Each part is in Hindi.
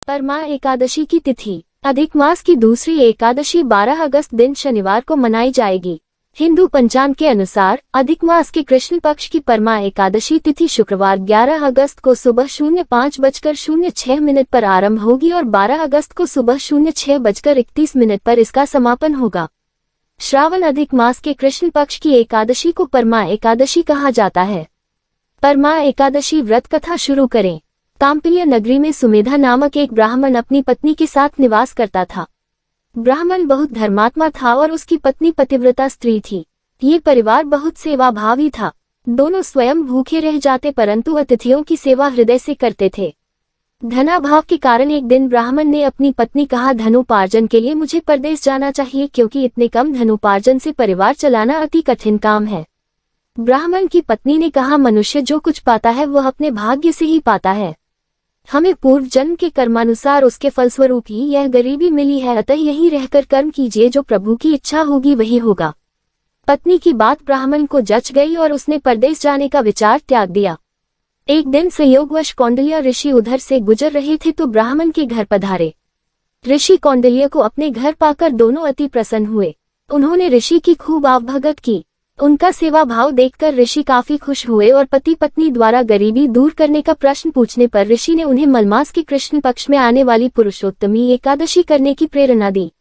परमा एकादशी की तिथि। अधिक मास की दूसरी एकादशी 12 अगस्त दिन शनिवार को मनाई जाएगी। हिंदू पंचांग के अनुसार अधिक मास के कृष्ण पक्ष की परमा एकादशी तिथि शुक्रवार 11 अगस्त को सुबह 05:06 पर आरंभ होगी और 12 अगस्त को सुबह 06:31 पर इसका समापन होगा। श्रावण अधिक मास के कृष्ण पक्ष की एकादशी को परमा एकादशी कहा जाता है। परमा एकादशी व्रत कथा शुरू करें। काम्पिल्य नगरी में सुमेधा नामक एक ब्राह्मण अपनी पत्नी के साथ निवास करता था। ब्राह्मण बहुत धर्मात्मा था और उसकी पत्नी पतिव्रता स्त्री थी। ये परिवार बहुत सेवाभावी था। दोनों स्वयं भूखे रह जाते परंतु अतिथियों की सेवा हृदय से करते थे। धनाभाव के कारण एक दिन ब्राह्मण ने अपनी पत्नी कहा, धनोपार्जन के लिए मुझे परदेश जाना चाहिए क्योंकि इतने कम धनोपार्जन से परिवार चलाना अति कठिन काम है। ब्राह्मण की पत्नी ने कहा, मनुष्य जो कुछ पाता है वह अपने भाग्य से ही पाता है। हमें पूर्व जन्म के कर्मानुसार उसके फलस्वरूप ही यह गरीबी मिली है, अतः यहीं रहकर कर्म कीजिए, जो प्रभु की इच्छा होगी वही होगा। पत्नी की बात ब्राह्मण को जच गई और उसने परदेश जाने का विचार त्याग दिया। एक दिन संयोगवश कौंडिल्य ऋषि उधर से गुजर रहे थे तो ब्राह्मण के घर पधारे। ऋषि कौंडिल्य को अपने घर पाकर दोनों अति प्रसन्न हुए। उन्होंने ऋषि की खूब आवभगत की। उनका सेवा भाव देखकर ऋषि काफी खुश हुए और पति पत्नी द्वारा गरीबी दूर करने का प्रश्न पूछने पर ऋषि ने उन्हें मलमास के कृष्ण पक्ष में आने वाली पुरुषोत्तमी एकादशी करने की प्रेरणा दी।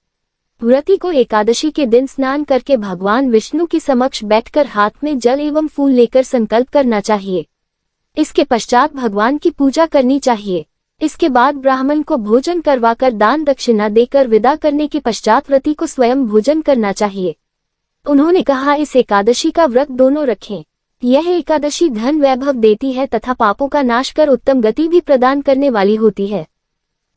व्रती को एकादशी के दिन स्नान करके भगवान विष्णु के समक्ष बैठकर हाथ में जल एवं फूल लेकर संकल्प करना चाहिए। इसके पश्चात भगवान की पूजा करनी चाहिए। इसके बाद ब्राह्मण को भोजन करवाकर दान दक्षिणा देकर विदा करने के पश्चात व्रती को स्वयं भोजन करना चाहिए। उन्होंने कहा, इस एकादशी का व्रत दोनों रखें। यह एकादशी धन वैभव देती है तथा पापों का नाश कर उत्तम गति भी प्रदान करने वाली होती है।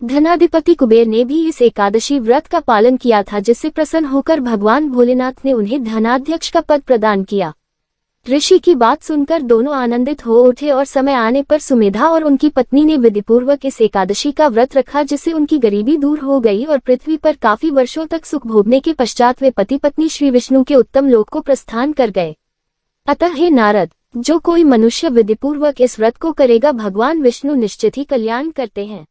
धनाधिपति कुबेर ने भी इस एकादशी व्रत का पालन किया था, जिससे प्रसन्न होकर भगवान भोलेनाथ ने उन्हें धनाध्यक्ष का पद प्रदान किया। ऋषि की बात सुनकर दोनों आनंदित हो उठे और समय आने पर सुमेधा और उनकी पत्नी ने विधिपूर्वक इस एकादशी का व्रत रखा, जिससे उनकी गरीबी दूर हो गई और पृथ्वी पर काफी वर्षों तक सुख भोगने के पश्चात वे पति पत्नी श्री विष्णु के उत्तम लोक को प्रस्थान कर गए। अतः हे नारद, जो कोई मनुष्य विधिपूर्वक इस व्रत को करेगा भगवान विष्णु निश्चित ही कल्याण करते हैं।